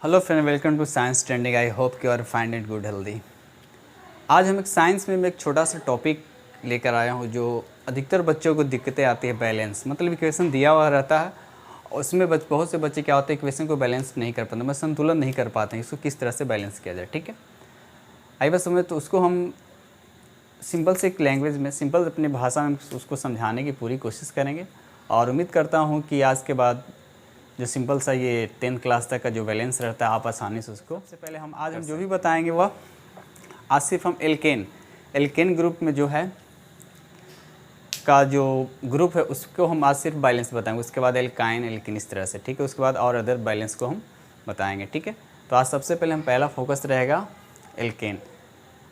Hello friend, welcome to science trending. I hope कि are find it good healthy. आज हम एक science में एक छोटा सा टॉपिक लेकर आया हूँ जो अधिकतर बच्चों को दिक्कतें आती है। बैलेंस मतलब इक्वेशन दिया हुआ रहता है, उसमें बहुत से बच्चे क्या होते हैं, इक्वेशन को बैलेंस नहीं कर पाते, मतलब संतुलन नहीं कर पाते हैं। इसको किस तरह से बैलेंस किया जाए, ठीक है। आई बस समझ, तो उसको हम सिंपल से एक लैंग्वेज में, सिंपल अपनी भाषा में उसको समझाने की पूरी कोशिश करेंगे। और उम्मीद करता हूँ कि आज के बाद जो सिंपल सा ये 10th क्लास तक का जो बैलेंस रहता है, आप आसानी से उसको, सबसे पहले हम जो भी बताएंगे वह आज सिर्फ हम एल्केन ग्रुप में जो है का जो ग्रुप है उसको हम आज सिर्फ बैलेंस बताएंगे। उसके बाद एल्काइन, एल्किन, इस तरह से, ठीक है। उसके बाद और अदर बैलेंस को हम बताएंगे, ठीक है। तो आज सबसे पहले हम पहला फोकस रहेगा एल्केन।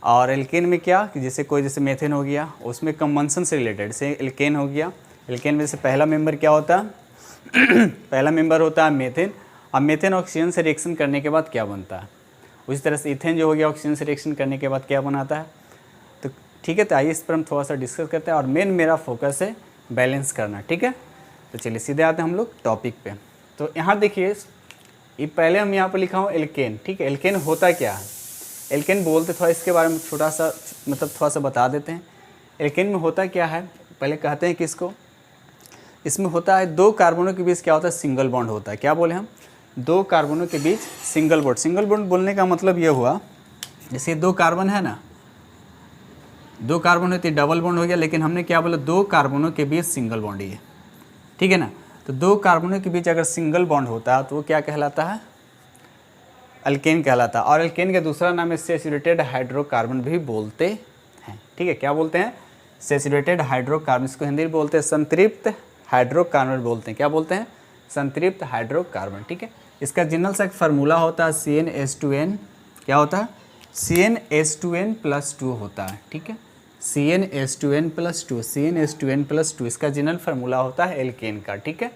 और एल्केन में क्या कि जैसे मेथेन हो गया, उसमें कंबंशन से रिलेटेड, से एल्केन हो गया। एल्केन में से पहला मेंबर क्या होता है पहला मेंबर होता है मेथेन। अब मेथेन ऑक्सीजन से रिएक्शन करने के बाद क्या बनता है, उसी तरह से इथेन जो हो गया ऑक्सीजन से रिएक्शन करने के बाद क्या बनाता है। तो ठीक है, तो आइए इस पर हम थोड़ा सा डिस्कस करते हैं। और मेन मेरा फोकस है बैलेंस करना, ठीक है। तो चलिए सीधे आते हैं हम लोग टॉपिक पे। तो यहाँ देखिए, ये पहले हम यहाँ पर लिखा हूँ एल्केन, ठीक है। एल्केन होता क्या है, एल्केन बोलते, थोड़ा इसके बारे में छोटा सा मतलब थोड़ा सा बता देते हैं। एल्केन में होता क्या है, पहले कहते हैं कि इसमें होता है दो कार्बनों के बीच क्या होता है, सिंगल बॉन्ड होता है। क्या बोले हम, दो कार्बनों के बीच सिंगल बॉन्ड। सिंगल बॉन्ड बोलने का मतलब ये हुआ, जैसे दो कार्बन है ना, दो कार्बन होती है, डबल बॉन्ड हो गया, लेकिन हमने क्या बोला, दो कार्बनों के बीच सिंगल बॉन्ड ही है, ठीक है ना। तो दो कार्बनों के बीच अगर सिंगल बॉन्ड होता है तो वो क्या कहलाता है, अल्केन कहलाता है। और अल्केन का दूसरा नाम है सैचुरेटेड हाइड्रोकार्बन भी बोलते हैं, ठीक है। क्या बोलते हैं, सैचुरेटेड हाइड्रोकार्बन, इसको हिंदी में बोलते हैं संतृप्त हाइड्रोकार्बन बोलते हैं। क्या बोलते हैं, संतृप्त हाइड्रोकार्बन, ठीक है। इसका जनरल सा एक फार्मूला होता है CnH2n, क्या होता है, CnH2n+2 होता है, ठीक है। CnH2n+2, CnH2n+2 इसका जनरल फार्मूला होता है एल्केन का, ठीक है।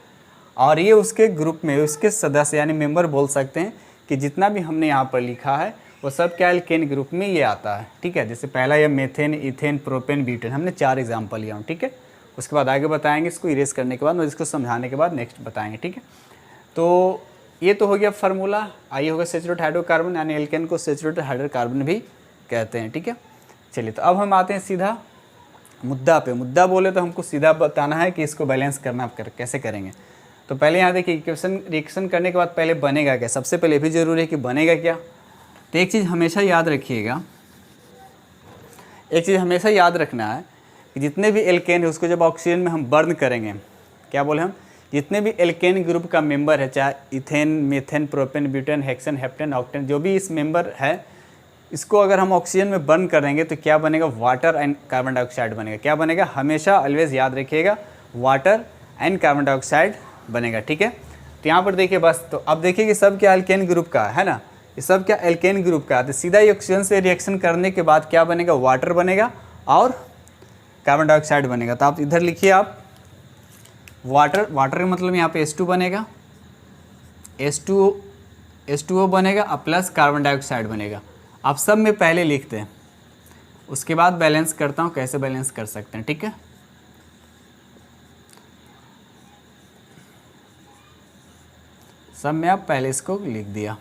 और ये उसके ग्रुप में उसके सदस्य यानी मेंबर बोल सकते हैं कि जितना भी हमने यहाँ पर लिखा है वो सब क्या एल्केन ग्रुप में ये आता है, ठीक है। जैसे पहला ये मेथेन, इथेन, प्रोपेन, ब्यूटेन, हमने 4 एग्जाम्पल लिया हूँ, ठीक है। उसके बाद आगे बताएंगे, इसको इरेज करने के बाद और इसको समझाने के बाद नेक्स्ट बताएंगे, ठीक है। तो ये तो हो गया फार्मूला। आइए होगा सैचुरेटेड हाइड्रोकार्बन, यानी एल्केन को सैचुरेटेड हाइड्रोकार्बन भी कहते हैं, ठीक है। चलिए, तो अब हम आते हैं सीधा मुद्दा पे। मुद्दा बोले तो हमको सीधा बताना है कि इसको बैलेंस करना कैसे करेंगे। तो पहले यहाँ देखिए, इक्वेशन रिएक्शन करने के बाद पहले बनेगा क्या, सबसे पहले भी जरूरी है कि बनेगा क्या। तो एक चीज़ हमेशा याद रखिएगा, एक चीज़ हमेशा याद रखना है कि जितने भी एल्केन है उसको जब ऑक्सीजन में हम बर्न करेंगे, क्या बोले हम, जितने भी एल्केन ग्रुप का मेंबर है, चाहे ethane, methane, propane, butane, hexane, heptane, octane, जो भी इस मेंबर है, इसको अगर हम ऑक्सीजन में बर्न करेंगे तो क्या बनेगा, वाटर एंड कार्बन डाइऑक्साइड बनेगा। क्या बनेगा, हमेशा ऑलवेज याद रखिएगा, वाटर एंड कार्बन डाइऑक्साइड बनेगा, ठीक है। तो यहाँ पर देखिए बस, तो अब देखिए कि सब क्या एल्केन ग्रुप का है ना, ये सब क्या एल्केन ग्रुप का है। तो सीधा ऑक्सीजन से रिएक्शन करने के बाद क्या बनेगा, वाटर बनेगा और कार्बन डाइऑक्साइड बनेगा। तो आप इधर लिखिए, आप वाटर का मतलब यहाँ पे H2 बनेगा, H2O बनेगा और प्लस कार्बन डाइऑक्साइड बनेगा। आप सब में पहले लिखते हैं, उसके बाद बैलेंस करता हूँ, कैसे बैलेंस कर सकते हैं, ठीक है। सब में आप पहले इसको लिख दिया,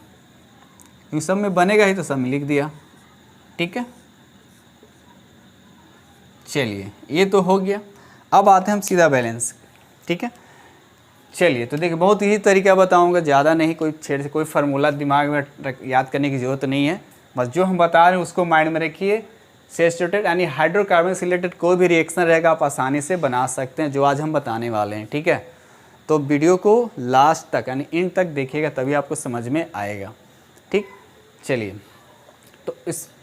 क्योंकि सब में बनेगा ही तो सब में लिख दिया, ठीक है। चलिए, ये तो हो गया। अब आते हैं हम सीधा बैलेंस, ठीक है। चलिए, तो देखिए बहुत ही तरीका बताऊंगा, ज़्यादा नहीं, कोई फार्मूला दिमाग में याद करने की ज़रूरत नहीं है। बस जो हम बता रहे हैं उसको माइंड में रखिए। सैचुरेटेड यानी हाइड्रोकार्बन से रिलेटेड कोई भी रिएक्शन रहेगा आप आसानी से बना सकते हैं, जो आज हम बताने वाले हैं, ठीक है। तो वीडियो को लास्ट तक यानी एंड तक देखिएगा, तभी आपको समझ में आएगा, ठीक। चलिए, तो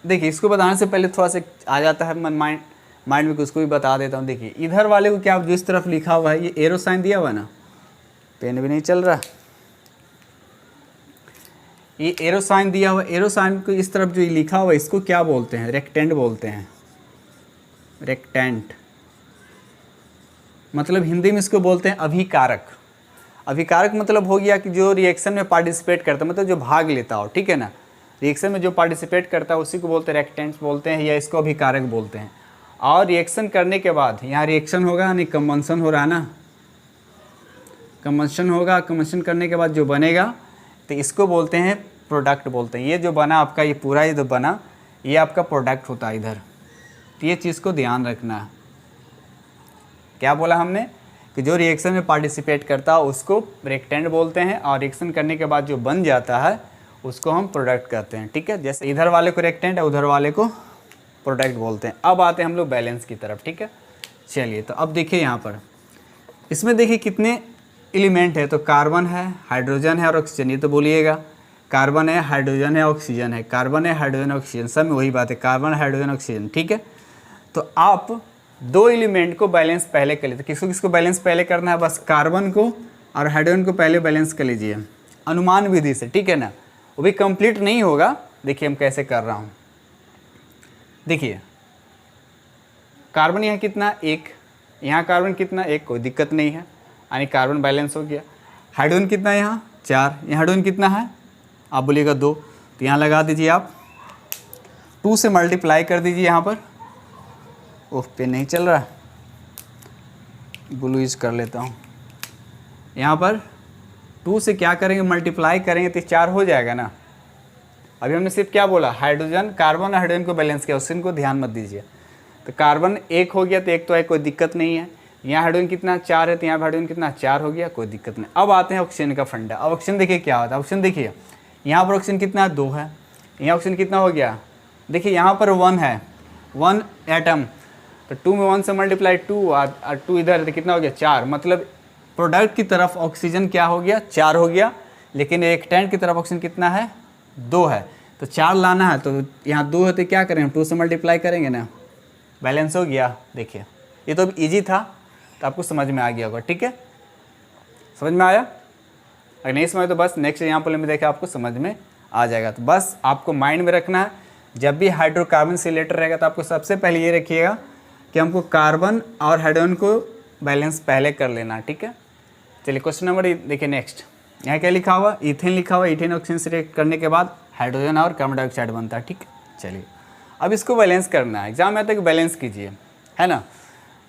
देखिए, इसको बताने से पहले थोड़ा सा आ जाता है माइंड में, उसको भी बता देता हूँ। देखिए इधर वाले को क्या, जिस तरफ लिखा हुआ है, ये एरो साइन दिया हुआ है ना, पेन भी नहीं चल रहा, ये एरो साइन दिया हुआ, एरो साइन को इस तरफ जो लिखा हुआ है इसको क्या बोलते हैं, रेक्टेंट बोलते हैं। रेक्टेंट मतलब हिंदी में इसको बोलते हैं अभिकारक। अभिकारक मतलब हो गया कि जो रिएक्शन में पार्टिसिपेट करता है, मतलब जो भाग लेता हो, ठीक है ना। रिएक्शन में जो पार्टिसिपेट करता है उसी को बोलते हैं रेक्टेंट्स बोलते हैं, या इसको अभिकारक बोलते हैं। और रिएक्शन करने के बाद यहाँ रिएक्शन होगा, यानी कंबंशन हो रहा है ना, कंबंशन होगा, कंबंशन करने के बाद जो बनेगा तो इसको बोलते हैं प्रोडक्ट बोलते हैं। ये जो बना आपका, ये पूरा ये जो बना, ये आपका प्रोडक्ट होता है इधर। तो ये चीज़ को ध्यान रखना है। क्या बोला हमने कि जो रिएक्शन में पार्टिसिपेट करता है उसको रिएक्टेंट बोलते हैं, और रिएक्शन करने के बाद जो बन जाता है उसको हम प्रोडक्ट कहते हैं। ठीक है, जैसे इधर वाले को रिएक्टेंट है, उधर वाले को प्रोडक्ट बोलते हैं। अब आते हैं हम लोग बैलेंस की तरफ। ठीक है, चलिए तो अब देखिए यहाँ पर इसमें देखिए कितने एलिमेंट है। तो कार्बन है, हाइड्रोजन है और ऑक्सीजन। ये तो बोलिएगा, कार्बन है, हाइड्रोजन है, ऑक्सीजन है, कार्बन है, हाइड्रोजन, ऑक्सीजन, सब में वही बात है, कार्बन, हाइड्रोजन, ऑक्सीजन। ठीक है, तो आप दो एलिमेंट को बैलेंस पहले कर लीजिए। किसको किसको बैलेंस पहले करना है? बस कार्बन को और हाइड्रोजन को पहले बैलेंस कर लीजिए अनुमान विधि से। ठीक है ना, वो भी कंप्लीट नहीं होगा। देखिए हम कैसे कर रहा हूँ। देखिए कार्बन यहाँ कितना, एक, यहाँ कार्बन कितना, एक, कोई दिक्कत नहीं है, यानी कार्बन बैलेंस हो गया। हाइड्रोजन कितना है यहाँ, 4, यहाँ हाइड्रोजन कितना है, आप बोलिएगा 2, तो यहाँ लगा दीजिए आप 2 से मल्टीप्लाई कर दीजिए यहाँ पर। ओह पेन नहीं चल रहा, ब्लू यूज कर लेता हूँ। यहाँ पर 2 से क्या करेंगे, मल्टीप्लाई करेंगे तो 4 हो जाएगा ना। अभी हमने सिर्फ क्या बोला, हाइड्रोजन, कार्बन और हाइड्रोजन को बैलेंस किया, उससे इनको ध्यान मत दीजिए। तो कार्बन 1 हो गया तो 1 तो है, कोई दिक्कत नहीं है। यहाँ हाइड्रोजन कितना, 4 है, तो यहाँ हाइड्रोजन कितना, 4 हो गया, कोई दिक्कत नहीं। अब आते हैं ऑक्सीजन का फंडा। अब ऑक्सीजन देखिए क्या होता है। ऑक्सीजन देखिए यहाँ पर ऑक्सीजन कितना है, 2 है। यहाँ ऑक्सीजन कितना हो गया, देखिए यहाँ पर 1 है, 1 एटम, तो 2 में 1 से मल्टीप्लाई 2 और 2 इधर तो कितना हो गया, 4। मतलब प्रोडक्ट की तरफ ऑक्सीजन क्या हो गया, 4 हो गया, लेकिन रिएक्टेंट की तरफ ऑक्सीजन कितना है, 2 है। तो 4 लाना है, तो यहाँ 2 है तो क्या करेंगे, 2 से मल्टीप्लाई करेंगे ना, बैलेंस हो गया। देखिए ये तो इजी था, तो आपको समझ में आ गया होगा। ठीक है, समझ में आया? अगर नहीं समझ तो बस नेक्स्ट एग्जाम्पल में देखें, आपको समझ में आ जाएगा। तो बस आपको माइंड में रखना है, जब भी हाइड्रोकार्बन से रिलेटेड रहेगा तो आपको सबसे पहले ये रखिएगा कि हमको कार्बन और हाइड्रोजन को बैलेंस पहले कर लेना। ठीक है, चलिए क्वेश्चन नंबर देखिए नेक्स्ट। यहाँ क्या लिखा हुआ, इथेन लिखा हुआ। इथेन ऑक्सीजन से रिएक्ट करने के बाद हाइड्रोजन और कार्बन डाइऑक्साइड बनता है। ठीक है, चलिए अब इसको बैलेंस करना है। एग्जाम में आता है कि बैलेंस कीजिए, है ना।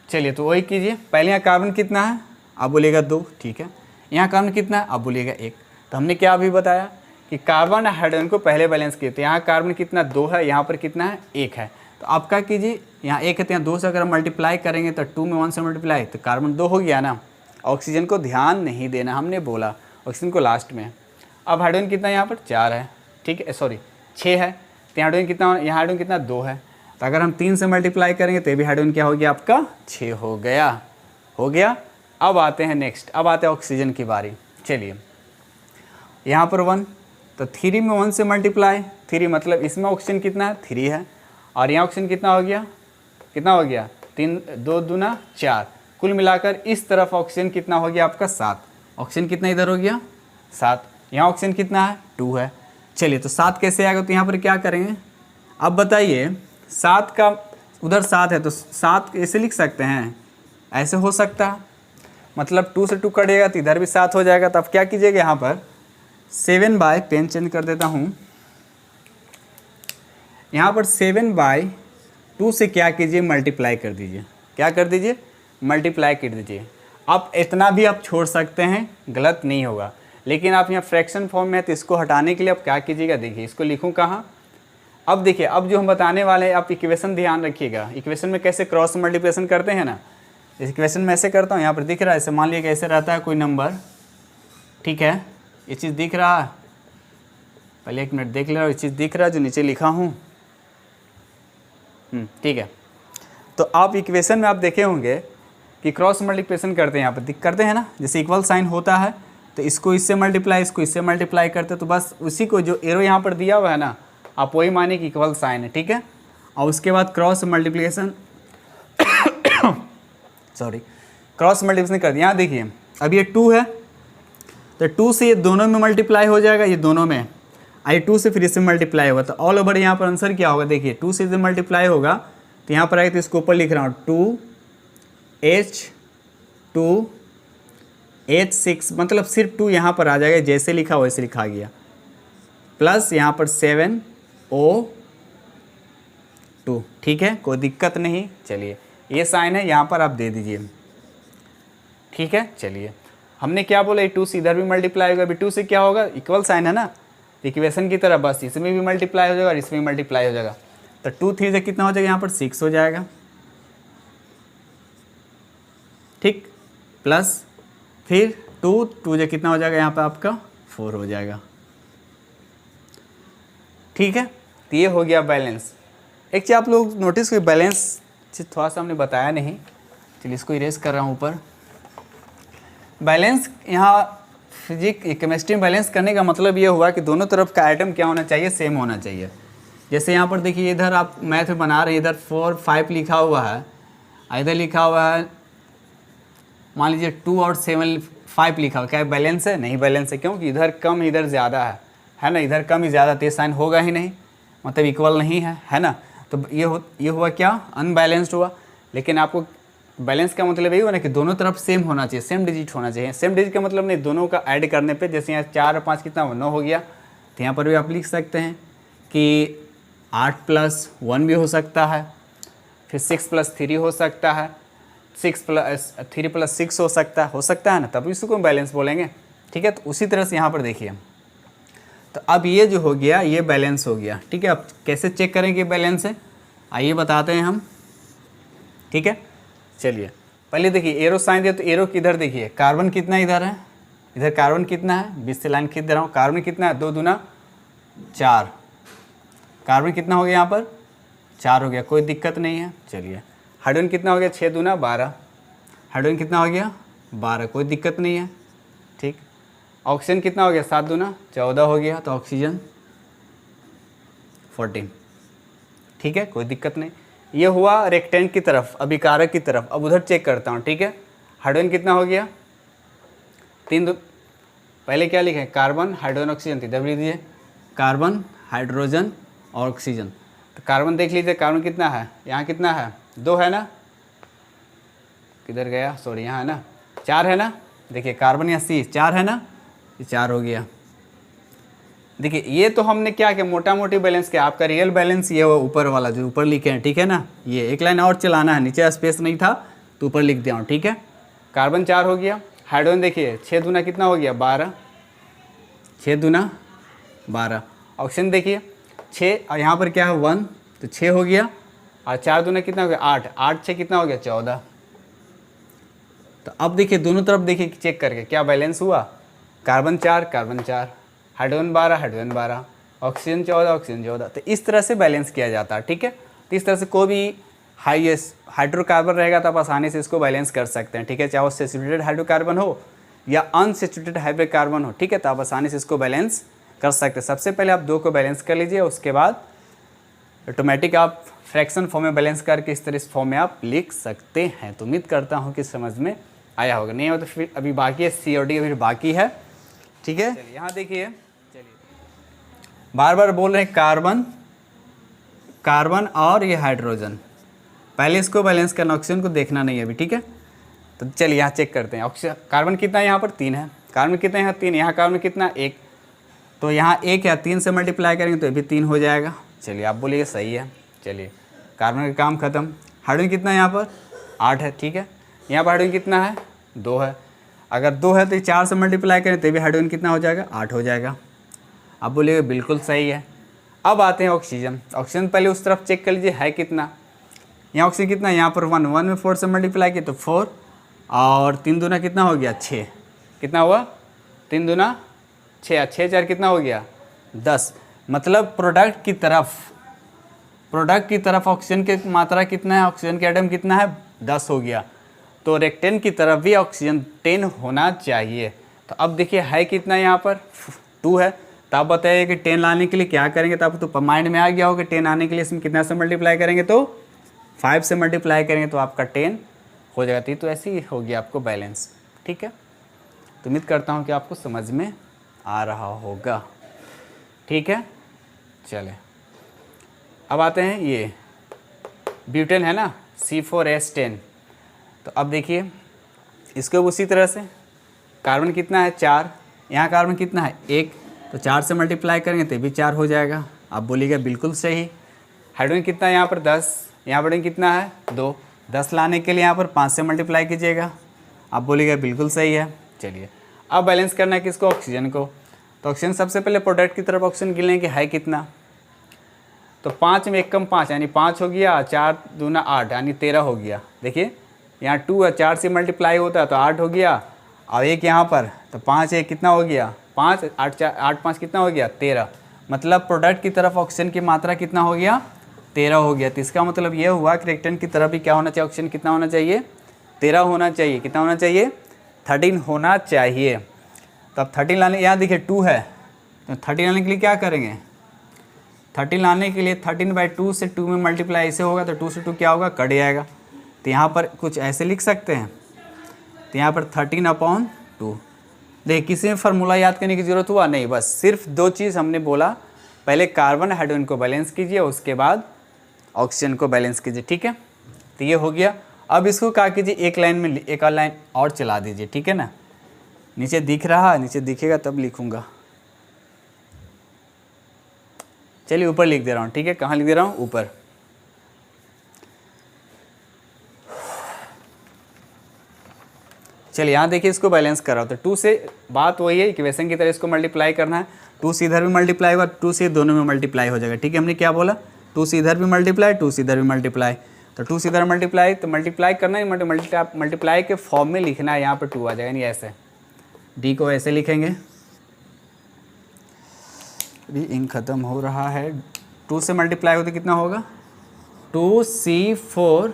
चलिए तो वही कीजिए। पहले यहाँ कार्बन कितना है, आप बोलिएगा 2, ठीक है। यहाँ कार्बन कितना है, आप बोलिएगा 1। तो हमने क्या अभी बताया कि कार्बन और हाइड्रोजन को पहले बैलेंस किए। तो यहाँ कार्बन कितना, 2 है, यहाँ पर कितना है, 1 है। तो आप क्या कीजिए, यहाँ 1 है तो यहाँ 2 से अगर मल्टीप्लाई करेंगे तो 2 में 1 से मल्टीप्लाई, तो कार्बन 2 हो गया ना। ऑक्सीजन को ध्यान नहीं देना, हमने बोला ऑक्सीजन को लास्ट में। अब हाइड्रोजन कितना यहाँ पर 4 है, ठीक है, सॉरी 6 है। तो हाइड्रोजन कितना, यहाँ हाइड्रोजन कितना 2 है। तो अगर हम 3 से मल्टीप्लाई करेंगे तो भी हाइड्रोजन क्या हो गया आपका, 6 हो गया, हो गया। अब आते हैं नेक्स्ट, अब आते हैं ऑक्सीजन की बारी। चलिए यहाँ पर 1, तो 3 में 1 से मल्टीप्लाई, 3 मतलब इसमें ऑक्सीजन कितना है, 3 है। और यहाँ ऑक्सीजन कितना हो गया, कितना हो गया, 3, 2 दूना 4। कुल मिलाकर इस तरफ ऑक्सीजन कितना हो गया आपका, 7। ऑक्सीजन कितना इधर हो गया, 7। यहाँ ऑक्सीजन कितना है, 2 है। चलिए तो 7 कैसे आएगा, तो यहाँ पर क्या करेंगे, अब बताइए 7 का उधर 7 है तो 7 ऐसे लिख सकते हैं, ऐसे हो सकता है, मतलब 2 से 2 कटेगा तो इधर भी 7 हो जाएगा। तो अब क्या कीजिएगा, यहाँ पर 7/, पेन चेंज कर देता हूँ, यहाँ पर 7/2 से क्या कीजिए, मल्टीप्लाई कर दीजिए। क्या कर दीजिए, मल्टीप्लाई कर दीजिए। अब इतना भी आप छोड़ सकते हैं, गलत नहीं होगा, लेकिन आप यहाँ फ्रैक्शन फॉर्म में है तो इसको हटाने के लिए आप क्या कीजिएगा, देखिए इसको लिखूँ कहाँ। अब देखिए, अब जो हम बताने वाले हैं, आप इक्वेशन ध्यान रखिएगा। इक्वेशन में कैसे क्रॉस मल्टीप्लिकेशन करते हैं ना, इस इक्वेशन में ऐसे करता हूँ, यहाँ पर दिख रहा है, ऐसे मान लिया कैसे रहता है कोई नंबर, ठीक है, ये चीज़ दिख रहा है, पहले 1 मिनट देख ले रहा हूँ, ये चीज़ दिख रहा है जो नीचे लिखा हूँ, ठीक है। तो आप इक्वेशन में आप देखे होंगे कि क्रॉस मल्टीप्लिकेशन करते हैं, यहाँ पर करते हैं ना, जैसे इक्वल साइन होता है तो इसको इससे मल्टीप्लाई, इसको इससे मल्टीप्लाई करते हैं, तो बस उसी को जो एरो यहाँ पर दिया हुआ है ना, आप वही माने कि इक्वल साइन है, ठीक है। और उसके बाद cross multiplication sorry cross multiplication कर दिया। यहाँ देखिए अब ये 2 है तो 2 से ये दोनों में मल्टीप्लाई हो जाएगा, ये दोनों में, आई 2 से फिर इससे मल्टीप्लाई होगा, तो ऑल ओवर यहाँ पर आंसर क्या होगा, देखिए 2 से मल्टीप्लाई होगा तो यहाँ पर आए, तो इसको ऊपर लिख रहा हूँ 2H2H6, मतलब सिर्फ 2 यहाँ पर आ जाएगा, जैसे लिखा वैसे लिखा गया, प्लस यहाँ पर 7O2, ठीक है, कोई दिक्कत नहीं। चलिए ये साइन है, यहाँ पर आप दे दीजिए, ठीक है। चलिए हमने क्या बोला, 2 से इधर भी मल्टीप्लाई होगा, अभी 2 से क्या होगा, इक्वल साइन है ना, इक्वेशन की तरह बस इसमें भी मल्टीप्लाई हो जाएगा और इसमें भी मल्टीप्लाई हो जाएगा। तो 2 3 से कितना हो जाएगा यहाँ पर 6 हो जाएगा, ठीक, प्लस फिर 2 2 से कितना हो जाएगा यहाँ पर आपका 4 हो जाएगा, ठीक है। तो ये हो गया बैलेंस। एक चीज़ आप लोग नोटिस करिए, बैलेंस थोड़ा सा हमने बताया नहीं, चलिए इसको इरेज कर रहा हूँ ऊपर। बैलेंस यहाँ केमिस्ट्री में बैलेंस करने का मतलब ये हुआ कि दोनों तरफ का आइटम क्या होना चाहिए, सेम होना चाहिए। जैसे यहाँ पर देखिए, इधर आप मैथ में बना रहे हैं, इधर 4 5 लिखा हुआ है, इधर लिखा हुआ है मान लीजिए 2 और 7 5 लिखा हुआ, क्या बैलेंस है? नहीं बैलेंस है, क्योंकि इधर कम इधर ज़्यादा है ना, इधर कम ही ज़्यादा, तो ये साइन होगा ही नहीं, मतलब इक्वल नहीं है ना। तो ये हुआ क्या, अनबैलेंस्ड हुआ। लेकिन आपको बैलेंस का मतलब यही हुआ ना कि दोनों तरफ सेम होना चाहिए, सेम डिजिट होना चाहिए। सेम डिजिट का मतलब नहीं, दोनों का ऐड करने पे, जैसे यहाँ 4 और 5 कितना 9 हो गया, तो यहाँ पर भी आप लिख सकते हैं कि 8 + 1 भी हो सकता है, फिर 6 + 3 हो सकता है, 3 + 6 हो सकता है ना, तब इसको बैलेंस बोलेंगे, ठीक है। तो उसी तरह से यहाँ पर देखिए, तो अब ये जो हो गया ये बैलेंस हो गया, ठीक है। अब कैसे चेक करेंगे बैलेंस है, आइए बताते हैं हम, ठीक है। चलिए पहले देखिए एरो साइन दिया, तो एरो किधर देखिए, कार्बन कितना इधर है, इधर कार्बन कितना है, 20 से लाइन खींच दे रहा हूँ, कार्बन कितना है 2 दूना 4, कार्बन कितना हो गया यहाँ पर 4 हो गया, कोई दिक्कत नहीं है। चलिए हाइड्रोजन कितना हो गया 6 दूना 12, हाइड्रोजन कितना हो गया 12, कोई दिक्कत नहीं है, ठीक। ऑक्सीजन कितना हो गया 7 दूना 14 हो गया, तो ऑक्सीजन 14, ठीक है, कोई दिक्कत नहीं। ये हुआ रेक्टेंट की तरफ, अभिकारक की तरफ। अब उधर चेक करता हूँ, ठीक है। हाइड्रोजन कितना हो गया 3 पहले क्या लिखे, कार्बन हाइड्रोजन ऑक्सीजन, इधर लिख दीजिए कार्बन हाइड्रोजन और ऑक्सीजन। तो कार्बन देख लीजिए, कार्बन कितना है, यहाँ कितना है 2 है ना, किधर गया, सॉरी यहाँ है ना 4 है ना, देखिए कार्बन या C 4 है ना, ये 4 हो गया। देखिए ये तो हमने क्या किया, मोटा मोटी बैलेंस किया। आपका रियल बैलेंस ये वो ऊपर वाला जो ऊपर लिखे हैं, ठीक है ना। ये एक लाइन और चलाना है, नीचे स्पेस नहीं था तो ऊपर लिख दिया हूँ, ठीक है। कार्बन 4 हो गया, हाइड्रोजन देखिए 6 दूना कितना हो गया 12, 6 दूना 12। ऑक्सीजन देखिए 6 और यहाँ पर क्या है 1, तो 6 हो गया, और 4 दूना कितना हो गया 8, 8 6 कितना हो गया 14। तो अब देखिए दोनों तरफ देखिए चेक करके क्या बैलेंस हुआ, कार्बन 4 हाइड्रोजन 12 ऑक्सीजन 14। तो इस तरह से बैलेंस किया जाता है, ठीक है। तो इस तरह से कोई भी हाइड्रोकार्बन रहेगा तो आप आसानी से इसको बैलेंस कर सकते हैं, ठीक है। चाहे वो सैचुरेटेड हाइड्रोकार्बन हो या अनसैचुरेटेड हाइड्रोकार्बन हो, ठीक है, तो आप आसानी से इसको बैलेंस कर सकते हैं। सबसे पहले आप 2 को बैलेंस कर लीजिए, उसके बाद ऑटोमेटिक आप फ्रैक्शन फॉर्म में बैलेंस करके इस तरह इस फॉर्म में आप लिख सकते हैं। तो उम्मीद करता हूँ कि समझ में आया होगा, नहीं हो तो फिर अभी बाकी है, C और D अभी बाकी है, ठीक है। चलिए यहाँ देखिए, बार बार बोल रहे हैं कार्बन और ये हाइड्रोजन, पहले इसको बैलेंस करना, ऑक्सीजन को देखना नहीं है अभी, ठीक है। तो चलिए यहाँ चेक करते हैं, ऑक्सीजन कार्बन कितना है यहाँ पर 3 है, कार्बन कितना है यहाँ 3, यहाँ कार्बन कितना 1, तो यहाँ 1 या 3 से मल्टीप्लाई करेंगे तो ये भी 3 हो जाएगा। चलिए आप बोलिए सही है, चलिए कार्बन का काम खत्म। हाइड्रोजन कितना है यहाँ पर 8 है, ठीक है। यहाँ पर हाइड्रोजन कितना है 2 है, अगर 2 है तो 4 से मल्टीप्लाई करें तो भी हाइड्रोजन कितना हो जाएगा 8 हो जाएगा। आप बोलिएगा बिल्कुल सही है। अब आते हैं ऑक्सीजन, ऑक्सीजन पहले उस तरफ चेक कर लीजिए है कितना, यहाँ ऑक्सीजन कितना है यहाँ पर 1 में 4 से मल्टीप्लाई किया तो 4, और 3 दूना कितना हो गया 6, कितना हुआ 3 दूना 6, 6 4 कितना हो गया 10। मतलब प्रोडक्ट की तरफ ऑक्सीजन की मात्रा कितना है, ऑक्सीजन के एटम कितना है 10 हो गया, तो रेक्टेन की तरफ भी ऑक्सीजन 10 होना चाहिए। तो अब देखिए है कितना यहाँ पर 2 है, तो आप बताइए कि 10 लाने के लिए क्या करेंगे, तो आप तो माइंड में आ गया होगा 10 आने के लिए इसमें कितना से मल्टीप्लाई करेंगे, तो 5 से मल्टीप्लाई करेंगे तो आपका 10 हो जाती। तो ऐसे ही हो गया आपको बैलेंस, ठीक है। तो उम्मीद करता हूँ कि आपको समझ में आ रहा होगा, ठीक है। चले अब आते हैं ये ब्यूटेन है ना C4H10। तो अब देखिए इसको उसी तरह से कार्बन कितना है 4, यहाँ कार्बन कितना है 1, तो 4 से मल्टीप्लाई करेंगे तो भी 4 हो जाएगा। आप बोलिएगा बिल्कुल सही। हाइड्रोजन कितना है यहाँ पर 10, यहाँ पर कितना है 2, 10 लाने के लिए यहाँ पर 5 से मल्टीप्लाई कीजिएगा। आप बोलिएगा बिल्कुल सही है। चलिए अब बैलेंस करना है किसको, ऑक्सीजन को। तो ऑक्सीजन सबसे पहले प्रोडक्ट की तरफ ऑक्सीजन गिनने की है कितना, तो 5 में 1 कम 5 यानी 5 हो गया, 4 दूना 8 यानी 13 हो गया। देखिए यहाँ 2 है, 4 से मल्टीप्लाई होता है तो 8 हो गया, और एक यहाँ पर तो 5 है, कितना हो गया 5, 8 4 8 5 कितना हो गया 13। मतलब प्रोडक्ट की तरफ ऑक्सीजन की मात्रा कितना हो गया 13 हो गया। तो इसका मतलब ये हुआ कि रिएक्टेंट की तरफ भी क्या होना चाहिए, ऑक्सीजन कितना होना चाहिए 13 होना चाहिए। कितना होना चाहिए 13 होना चाहिए। तो अब 13 लाने, यहाँ देखिए 2 है तो 13 लाने के लिए क्या करेंगे, 13 लाने के लिए 13/2 से 2 में मल्टीप्लाई ऐसे होगा तो 2 से 2 क्या होगा कट जाएगा। तो यहाँ पर कुछ ऐसे लिख सकते हैं, तो यहाँ पर 13/2। देखिए किसी में फार्मूला याद करने की ज़रूरत हुआ नहीं, बस सिर्फ 2 चीज़ हमने बोला, पहले कार्बन हाइड्रोजन को बैलेंस कीजिए, उसके बाद ऑक्सीजन को बैलेंस कीजिए। ठीक है, तो ये हो गया। अब इसको क्या कीजिए, एक लाइन में एक और लाइन और चला दीजिए। ठीक है ना, नीचे दिख रहा, नीचे दिखेगा तब लिखूँगा। चलिए ऊपर लिख दे रहा हूँ। ठीक है, कहाँ लिख दे रहा हूँ, ऊपर। चलिए यहाँ देखिए इसको बैलेंस कर रहा हूँ, तो 2 से बात वही है, इक्वेशन की तरह इसको मल्टीप्लाई करना है। 2 से इधर भी मल्टीप्लाई होगा, 2 से दोनों में मल्टीप्लाई हो जाएगा। ठीक है, हमने क्या बोला, 2 से इधर भी मल्टीप्लाई, 2 से इधर भी मल्टीप्लाई, तो 2 से इधर मल्टीप्लाई, तो मल्टीप्लाई करना है, मल्टीप्लाई के फॉर्म में लिखना है। यहाँ पर 2 आ जाएगा, यानी ऐसे डी को ऐसे लिखेंगे। अभी इंक खत्म हो रहा है। 2 से मल्टीप्लाई होते कितना होगा 2C4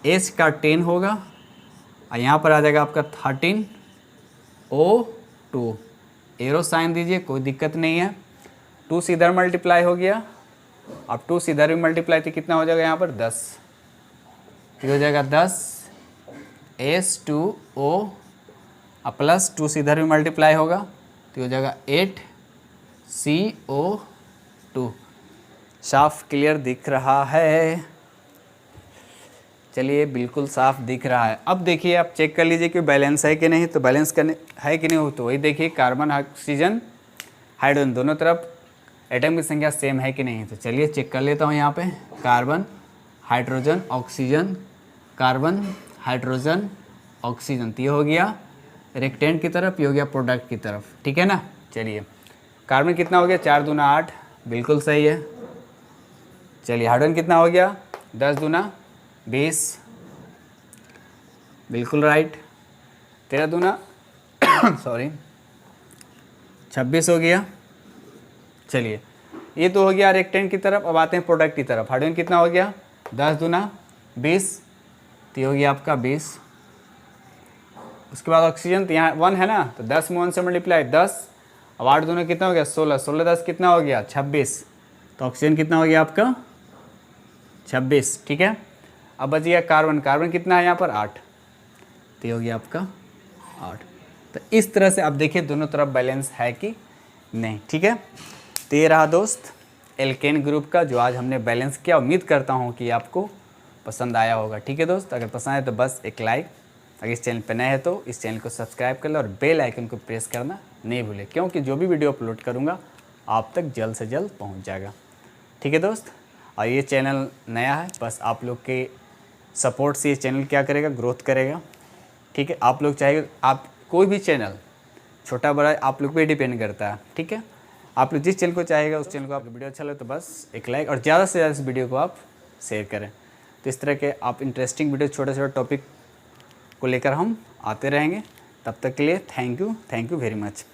H का 10 होगा, और यहाँ पर आ जाएगा आपका 13O2। एरो साइन दीजिए, कोई दिक्कत नहीं है। 2 से इधर मल्टीप्लाई हो गया, अब 2 से इधर भी मल्टीप्लाई तो कितना हो जाएगा यहाँ पर 10, फिर हो जाएगा 10 H2O, और प्लस 2 से इधर भी मल्टीप्लाई होगा तो हो जाएगा 8CO2। साफ क्लियर दिख रहा है, चलिए बिल्कुल साफ दिख रहा है। अब देखिए आप चेक कर लीजिए कि बैलेंस है कि नहीं, तो बैलेंस करने है कि नहीं हो तो वही देखिए, कार्बन ऑक्सीजन हाइड्रोजन दोनों तरफ एटम की संख्या सेम है कि नहीं। तो चलिए चेक कर लेता हूँ यहाँ पे, carbon hydrogen oxygen, carbon hydrogen oxygen, तो ये हो गया रिएक्टेंट की तरफ, ये हो गया प्रोडक्ट की तरफ। ठीक है ना, चलिए कार्बन कितना हो गया 4 दूना 8, बिल्कुल सही है। चलिए हाइड्रोजन कितना हो गया 10 दूना 20, बिल्कुल राइट। 13 दूना सॉरी 26 हो गया। चलिए ये तो हो गया रिएक्टेंट की तरफ। अब आते हैं प्रोडक्ट की तरफ। हाइड्रोजन कितना हो गया 10 दूना 20, तो ये हो गया आपका 20। उसके बाद ऑक्सीजन, तो यहाँ 1 है ना, तो 10 में 1 से मल्टीप्लाई 10, अब 8 दूना कितना हो गया 16, 16 10 कितना हो गया 26, तो ऑक्सीजन कितना हो गया आपका 26। ठीक है, अब बच गया कार्बन, कार्बन कितना है यहाँ पर 8, तो ये हो गया आपका 8। तो इस तरह से आप देखिए दोनों तरफ बैलेंस है कि नहीं। ठीक है, तो ये रहा दोस्त एल्केन ग्रुप का जो आज हमने बैलेंस किया। उम्मीद करता हूँ कि आपको पसंद आया होगा। ठीक है दोस्त, अगर पसंद आए तो बस एक लाइक, अगर इस चैनल पर नए हैं तो इस चैनल को सब्सक्राइब कर लें और बेल आइकन को प्रेस करना नहीं भूलें, क्योंकि जो भी वीडियो अपलोड करूँगा आप तक जल्द से जल्द पहुँच जाएगा। ठीक है दोस्त, और ये चैनल नया है, बस आप लोग के सपोर्ट से ये चैनल क्या करेगा, ग्रोथ करेगा। ठीक है, आप लोग चाहे आप कोई भी चैनल छोटा बड़ा आप लोग पे डिपेंड करता है। ठीक है, आप लोग जिस चैनल को चाहेगा उस चैनल को, आपको वीडियो अच्छा लगे तो बस एक लाइक और ज़्यादा से ज़्यादा इस वीडियो को आप शेयर करें। तो इस तरह के आप इंटरेस्टिंग वीडियो छोटे छोटे टॉपिक को लेकर हम आते रहेंगे। तब तक के लिए थैंक यू वेरी मच।